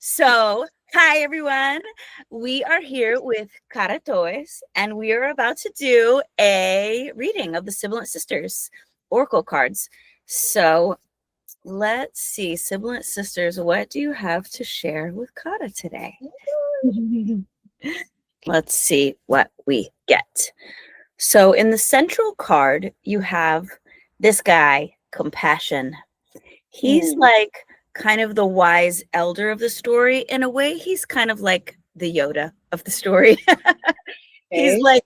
So, hi everyone. We are here with Cara Toes, and we are about to do a reading of the Sibylant Sisters Oracle cards. So, let's see, Sibylant Sisters, what do you have to share with Cara today? Let's see what we get. So, in the central card, you have this guy, Compassion. He's like kind of the wise elder of the story. In a way, he's kind of like the Yoda of the story. He's Okay. like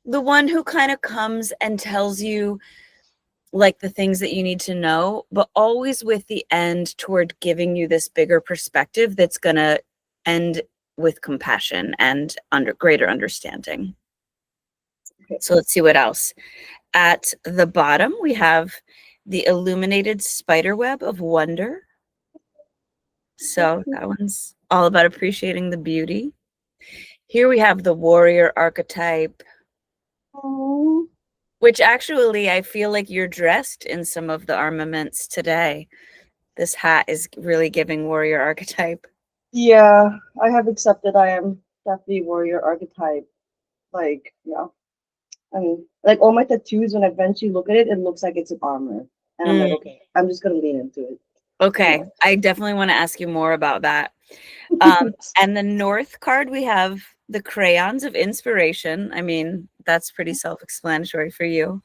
the one who kind of comes and tells you like the things that you need to know, but always with the end toward giving you this bigger perspective that's going to end with compassion and greater understanding. Okay. So let's see what else. At the bottom, we have the illuminated spiderweb of wonder. So that one's all about appreciating the beauty. Here we have the warrior archetype, Oh, which actually I feel like you're dressed in some of the armaments today. This hat is really giving warrior archetype. yeah, I have accepted I am definitely warrior archetype. Like, yeah. I mean, like all my tattoos, when I eventually look at it, it looks like it's an armor. And I'm like, Mm, okay, I'm just gonna lean into it. You okay, know. I definitely want to ask you more about that. And the North card, we have the crayons of inspiration. I mean, that's pretty self-explanatory for you.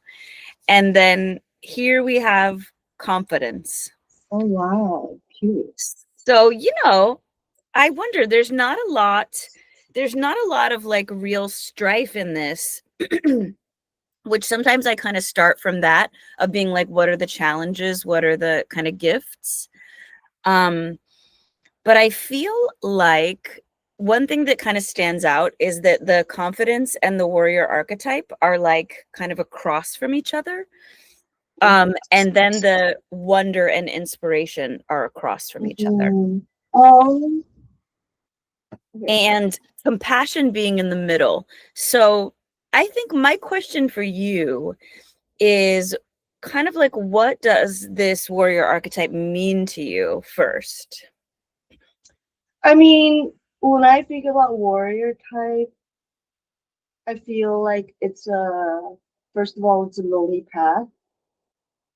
And then here we have confidence. Oh wow, cute. So, I wonder there's not a lot of like real strife in this, which sometimes I kind of start from that of being like, what are the challenges? What are the kind of gifts? Um, but I feel like one thing that kind of stands out is that the confidence and the warrior archetype are like kind of across from each other. And then the wonder and inspiration are across from each other. Mhm. Um, okay. And compassion being in the middle. So I think my question for you is kind of like, what does this warrior archetype mean to you first? I mean, when I think about warrior type, I feel like it's a first of all, it's a lonely path.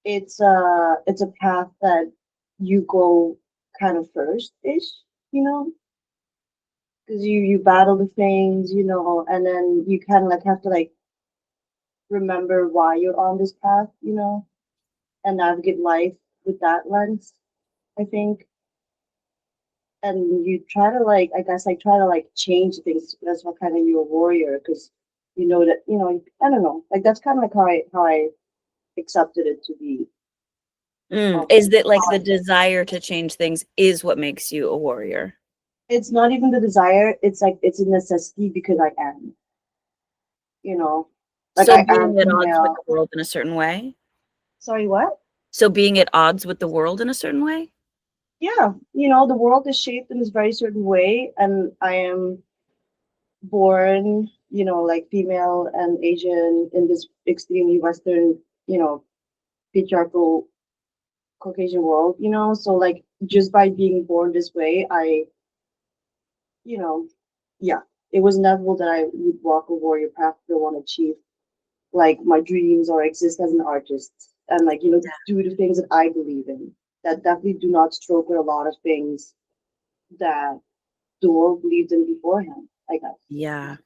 It's a path that you go kind of first ish, you know, because you battle the things, and then you kind of like have to like remember why you're on this path, and navigate life with that lens, I think. And you try to like, I guess, like try to like change things. That's what kind of you're a warrior, because you know that I don't know, like that's kind of like how I accepted it to be. Is that like the desire to change things is what makes you a warrior? It's not even the desire, it's like it's a necessity because I am, you know like So I am being at odds with female. the world in a certain way? Sorry, what? So being at odds with the world in a certain way? Yeah, the world is shaped in this very certain way, and I am born, like female and Asian in this extremely Western, patriarchal Caucasian world, so like just by being born this way, you know yeah, it was inevitable that I would walk a warrior path to want to achieve like my dreams or exist as an artist, and like do the things that I believe in, that definitely do not stroke with a lot of things that the world believed in beforehand, I guess. Yeah.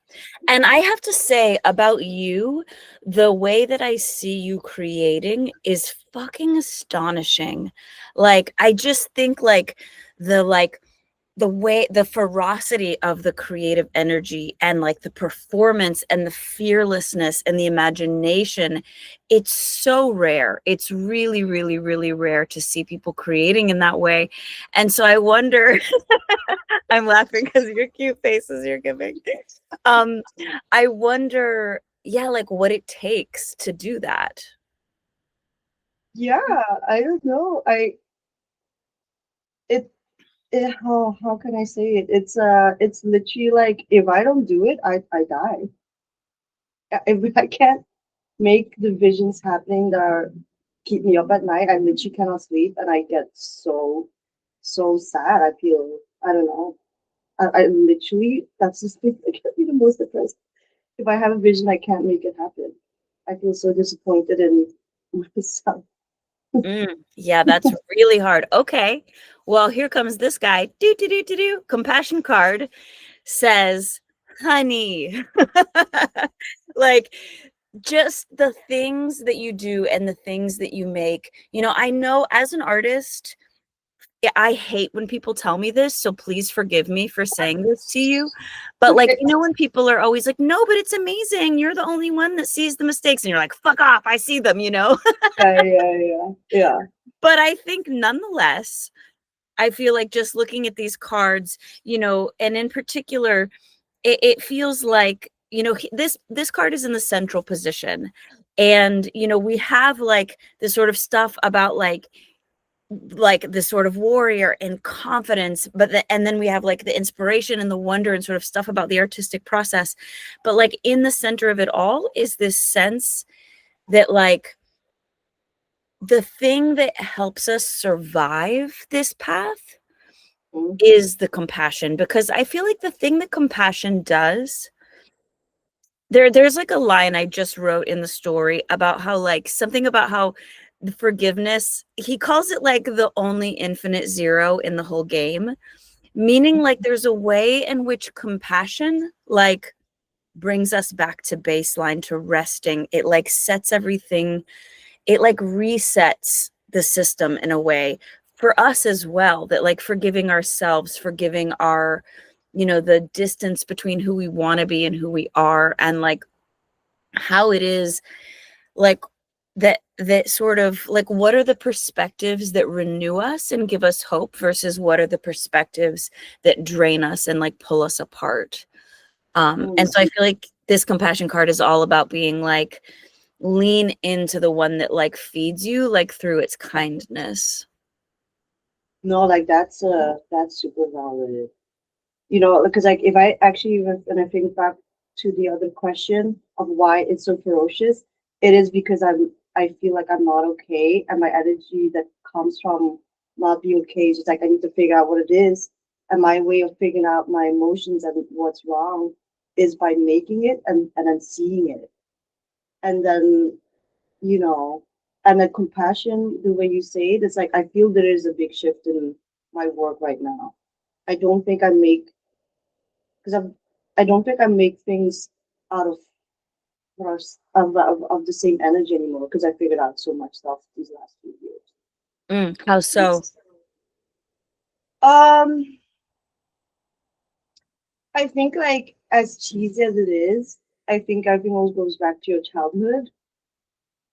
And I have to say about you, the way that I see you creating is fucking astonishing. Like, I just think the way the ferocity of the creative energy and like the performance and the fearlessness and the imagination, it's so rare. It's really, really, really rare to see people creating in that way. And so I wonder, I'm laughing because your cute faces you're giving. um I wonder, yeah, like what it takes to do that. Yeah, I don't know. It, how can I say it? It's literally like if I don't do it, I die. If I can't make the visions happening that keep me up at night, I literally cannot sleep, and I get so sad. I don't know. I literally, that's just thing that gets me the most depressed. If I have a vision, I can't make it happen. I feel so disappointed in myself. Yeah, that's really hard. Okay. Well, here comes this guy. Do do do do do. Compassion card says, honey. Like just the things that you do and the things that you make. I know as an artist, I hate when people tell me this, so please forgive me for saying this to you. But like, Okay. when people are always like, no, but it's amazing. You're the only one that sees the mistakes. And you're like, fuck off. I see them, Yeah. But I think nonetheless, I feel like just looking at these cards, and in particular, it feels like, this card is in the central position. And, we have like this sort of stuff about like this sort of warrior and confidence, and then we have like the inspiration and the wonder and sort of stuff about the artistic process. But like in the center of it all is this sense that like the thing that helps us survive this path Mm-hmm. is the compassion, because I feel like the thing that compassion does, there's like a line I just wrote in the story about how like something about how the forgiveness, he calls it like the only infinite zero in the whole game, meaning like there's a way in which compassion like brings us back to baseline, to resting. It like sets everything, it like resets the system in a way for us as well, that like forgiving ourselves, forgiving our, the distance between who we want to be and who we are, and like how it is like that sort of like, what are the perspectives that renew us and give us hope versus what are the perspectives that drain us and like pull us apart. And so I feel like this compassion card is all about being like, lean into the one that like feeds you like through its kindness. No, like that's super valid. Because like if I actually when I think back to the other question of why it's so ferocious, it is because I feel like I'm not okay, and my energy that comes from not being okay is just like I need to figure out what it is, and my way of figuring out my emotions and what's wrong is by making it and then seeing it, and then you know, and the compassion, the way you say it, it's like I feel there is a big shift in my work right now. I don't think I make because I don't think I make things out of of the same energy anymore because I figured out so much stuff these last few years. How so? Um, I think like as cheesy as it is, I think everything always goes back to your childhood.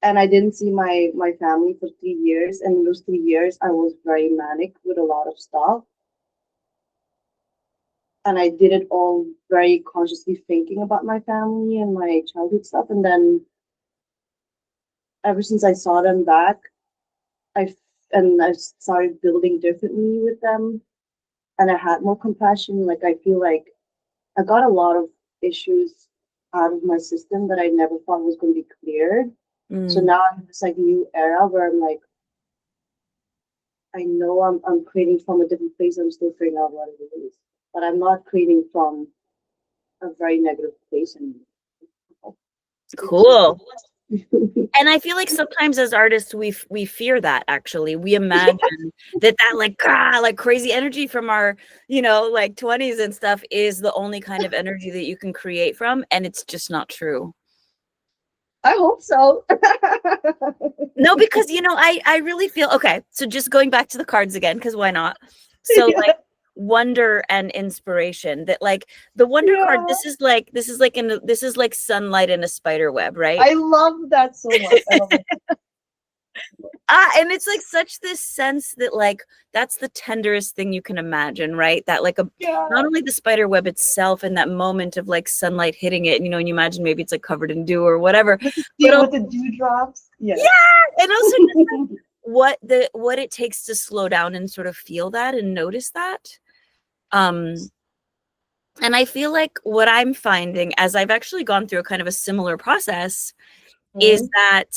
And I didn't see my family for 3 years, and in those 3 years, I was very manic with a lot of stuff, and I did it all very consciously thinking about my family and my childhood stuff. And then ever since I saw them back, I I started building differently with them, and I had more compassion. Like I feel like I got a lot of issues out of my system that I never thought was going to be cleared. So now I'm in this like new era where I'm like, I know I'm creating from a different place. I'm still figuring out what it is, but I'm not creating from a very negative place anymore. Cool. And I feel like sometimes as artists, we fear that, actually. We imagine that like crazy energy from our, like 20s and stuff is the only kind of energy that you can create from. And it's just not true. I hope so. No, because, I really feel, okay. So just going back to the cards again, because why not? So Yeah. like wonder and inspiration, that like the wonder card, Yeah. this is like sunlight in a spider web, right? I love that so much. I love it. And it's like such this sense that like that's the tenderest thing you can imagine, right? That like Yeah. not only the spider web itself and that moment of like sunlight hitting it, and you imagine maybe it's like covered in dew or whatever. With But the dewdrops. Yeah. yeah, and also just like what it takes to slow down and sort of feel that and notice that. And I feel like what I'm finding as I've actually gone through a kind of a similar process is that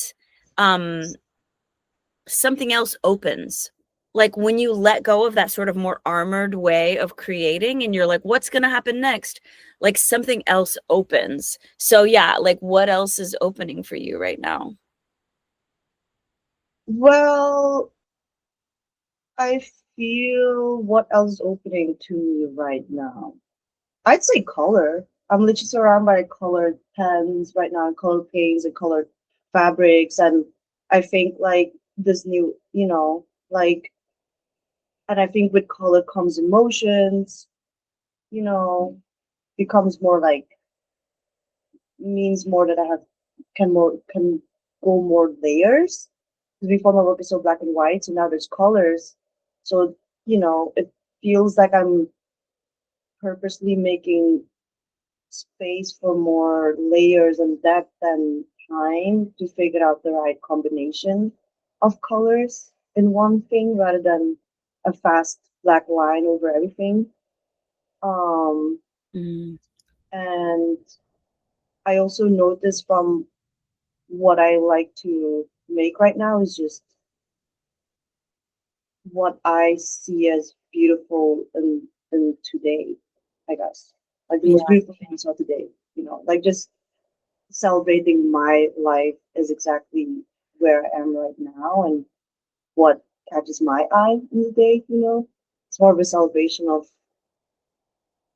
something else opens. like when you let go of that sort of more armored way of creating and you're like, what's going to happen next? Like something else opens. So yeah, like what else is opening for you right now? Well, I feel what else is opening to me right now? I'd say color. I'm literally surrounded by colored pens right now, and colored paints and colored fabrics, and I think like this new, like, and I think with color comes emotions, you know, becomes more like means more that I have can go more layers. Because before my work is so black and white, so now there's colors. So, it feels like I'm purposely making space for more layers and depth and time to figure out the right combination of colors in one thing rather than a fast black line over everything. Um, Mm, and I also notice from what I like to make right now is just what I see as beautiful in today, I guess. Like the most yeah, beautiful thing I saw today, like just celebrating my life is exactly where I am right now and what catches my eye in the day. It's more of a celebration of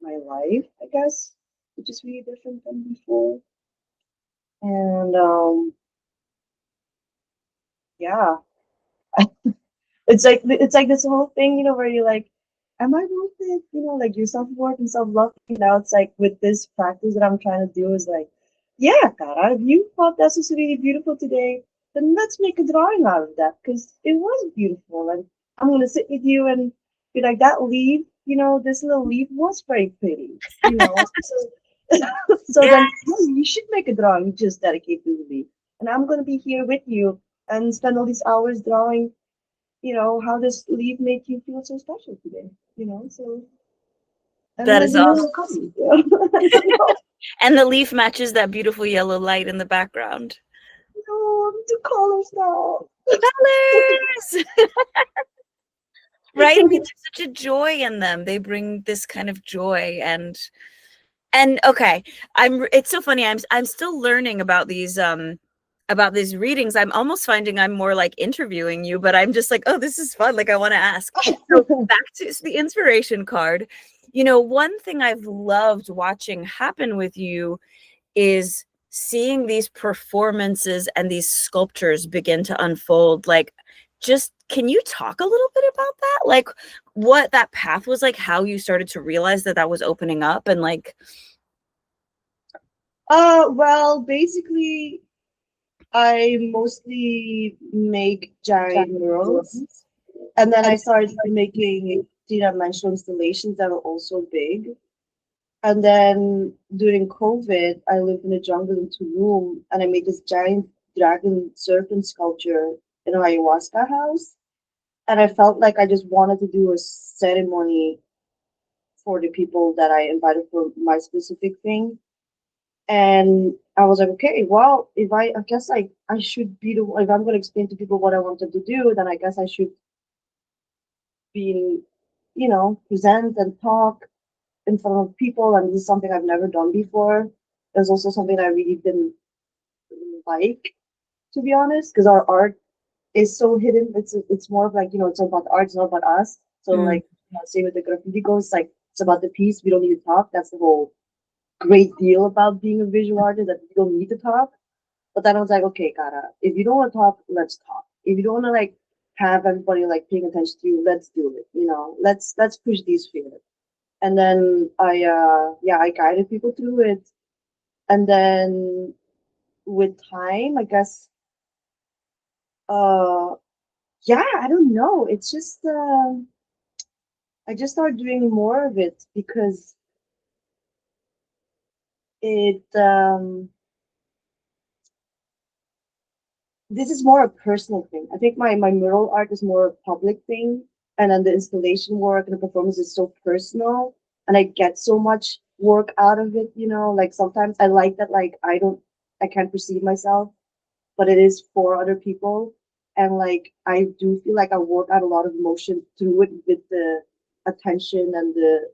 my life, I guess, which is really different than before. And yeah, it's like this whole thing, where you're like, am I worth it? Like your self-worth and self-love. Now it's like with this practice that I'm trying to do is like, yeah, Cara, if you thought this was really beautiful today, then let's make a drawing out of that because it was beautiful. And I'm gonna sit with you and be like, that leaf, this little leaf was very pretty. So so yeah, then you should make a drawing just dedicated to the leaf. And I'm gonna be here with you and spend all these hours drawing how this leaf made you feel so special today. So, and that let is me know awesome. what comes. I don't know. And the leaf matches that beautiful yellow light in the background. No, the colors now. Colors! Right? I mean, there's such a joy in them. They bring this kind of joy and okay, it's so funny. I'm still learning about these readings. I'm almost finding I'm more like interviewing you, but I'm just like, oh, this is fun. Like I want to ask. So back to the inspiration card. One thing I've loved watching happen with you is seeing these performances and these sculptures begin to unfold. Like, just can you talk a little bit about that? Like, what that path was like, how you started to realize that that was opening up, and like, well, basically, I mostly make giant murals, and then I started making three-dimensional installations that were also big. And then during COVID, I lived in a jungle in Tulum, and I made this giant dragon serpent sculpture in an ayahuasca house. And I felt like I just wanted to do a ceremony for the people that I invited for my specific thing. And I was like, okay, well, if I guess I should be the if I'm gonna explain to people what I wanted to do, then I guess I should be, present and talk in front of people. And this is something I've never done before. It was also something I really didn't like, to be honest, because our art is so hidden. It's more of like it's about the art, it's not about us. So mm, like same with the graffiti goes, like it's about the piece. We don't need to talk. That's the whole great deal about being a visual artist that you don't need to talk. But then I was like, okay, Cara, if you don't want to talk, let's talk. If you don't want to like have everybody like paying attention to you, let's do it. Let's push these feelings. And then I guided people through it. And then with time, I guess uh yeah, I don't know. It's just I just started doing more of it because it this is more a personal thing. I think my mural art is more a public thing, and then the installation work and the performance is so personal, and I get so much work out of it. Like sometimes I like that, like I can't perceive myself, but it is for other people, and like I do feel like I work out a lot of emotion through it with the attention and the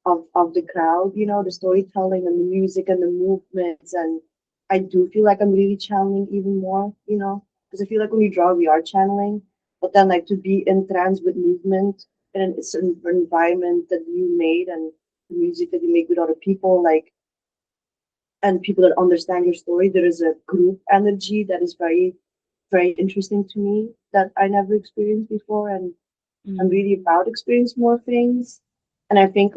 of the crowd, the storytelling and the music and the movements. And I do feel like I'm really channeling even more, because I feel like when we draw, we are channeling. But then, like, to be in trance with movement and it's an environment that you made and the music that you make with other people, like, and people that understand your story, there is a group energy that is very, very interesting to me that I never experienced before. And I'm Mm. really about to experience more things. And I think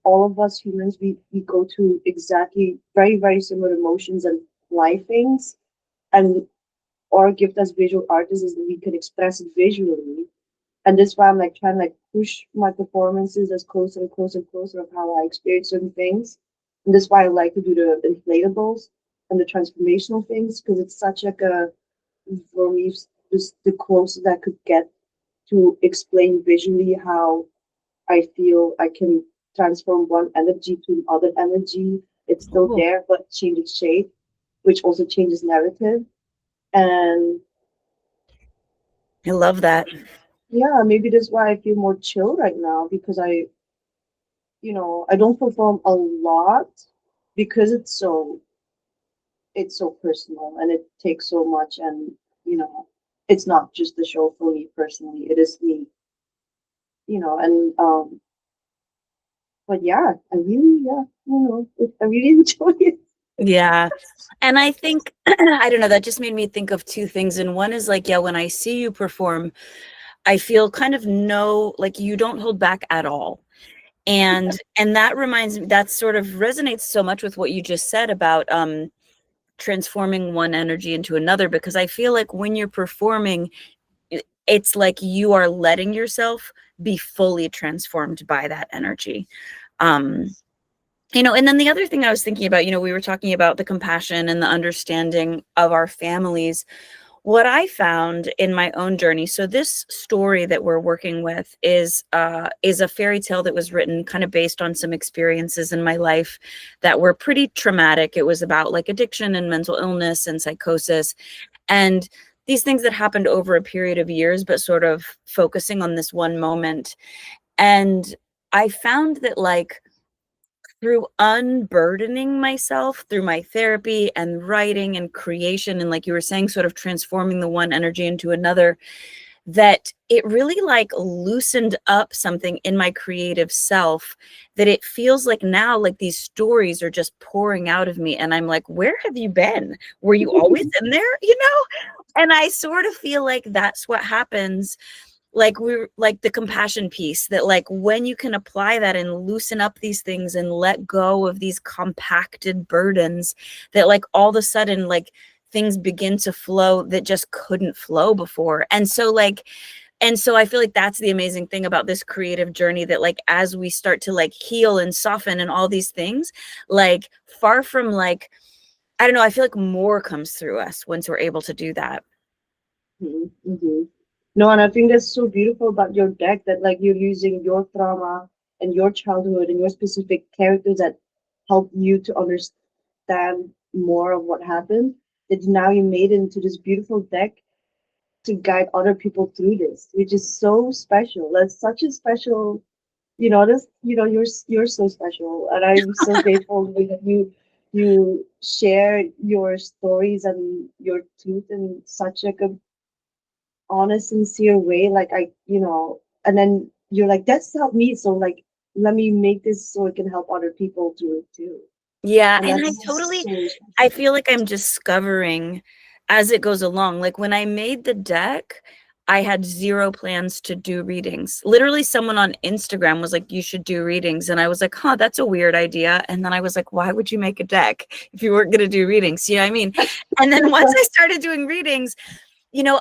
all of us humans we go to exactly very, very similar emotions and life things. And our gift as visual artists is that we can express it visually. And that's why I'm like trying to like push my performances as closer and closer and closer of how I experience certain things. And that's why I like to do the inflatables and the transformational things, because it's such like a for me just the closest I could get to explain visually how I feel I can transform one energy to another energy. It's still Oh, there, but changes shape, which also changes narrative. And I love that. yeah, maybe that's why I feel more chill right now because I don't perform a lot because it's so personal and it takes so much and you know it's not just the show for me personally. It is me, and but yeah, I really enjoy it. Yeah. And I think, I don't know, that just made me think of two things. And one is like, yeah, when I see you perform, I feel kind of like you don't hold back at all. And that reminds me, that sort of resonates so much with what you just said about transforming one energy into another, because I feel like when you're performing, it's like you are letting yourself be fully transformed by that energy. Um, and then the other thing I was thinking about, we were talking about the compassion and the understanding of our families. What I found in my own journey, so this story that we're working with is a fairy tale that was written kind of based on some experiences in my life that were pretty traumatic. It was about like addiction and mental illness and psychosis, and these things that happened over a period of years, but sort of focusing on this one moment. And I found that, like, through unburdening myself through my therapy and writing and creation, and like you were saying, sort of transforming the one energy into another, that it really like loosened up something in my creative self, that it feels like now like these stories are just pouring out of me, and I'm like, where have you been? Were you always in there? And I sort of feel like that's what happens, like we're like the compassion piece, that like when you can apply that and loosen up these things and let go of these compacted burdens, that like all of a sudden like things begin to flow that just couldn't flow before. And so I feel like that's the amazing thing about this creative journey, that like as we start to like heal and soften and all these things, like far from like, I don't know, I feel like more comes through us once we're able to do that. Mm-hmm. No, and I think that's so beautiful about your deck that like you're using your trauma and your childhood and your specific characters that help you to understand more of what happened. That now you made into this beautiful deck to guide other people through this, which is so special. That's such a special, you're so special, and I'm so grateful that you share your stories and your truth in such like a honest, sincere way. Like and then you're like, that's helped me. So like, let me make this so it can help other people do it too. Yeah, And and that's so I special. feel like I'm discovering as it goes along. Like when I made the deck, I had zero plans to do readings. Literally, someone on Instagram was like, you should do readings. And I was like, huh, that's a weird idea. And then I was like, why would you make a deck if you weren't going to do readings? You know what I mean? And then once I started doing readings,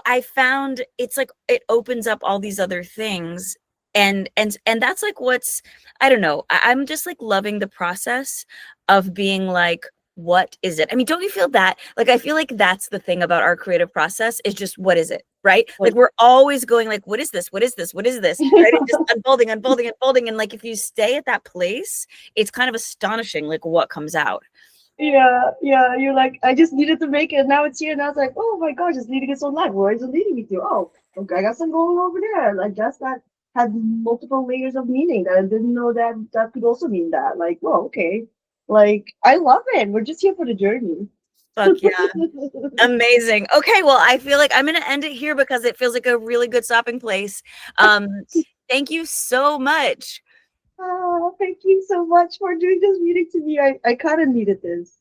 I found it's like it opens up all these other things. And that's like what's, I don't know, I'm just like loving the process of being like, what is it? I mean, don't you feel that? Like, I feel like that's the thing about our creative process, is just, what is it? Right? Like, But we're always going like, what is this? What is this? What is this? Right? It's just unfolding, unfolding, unfolding. And like, if you stay at that place, it's kind of astonishing, like what comes out. Yeah, yeah. You're like, I just needed to make it. Now it's here. And I was like, oh my gosh, it's leading its own life. Where is it leading me to? Oh, okay, I got some going over there. Like, guess that had multiple layers of meaning that I didn't know that that could also mean that. Like, well, okay. Like, I love it. We're just here for the journey. Fuck yeah. Amazing. Okay, well, I feel like I'm going to end it here because it feels like a really good stopping place. Thank you so much. Oh, thank you so much for doing this reading to me. I kind of needed this.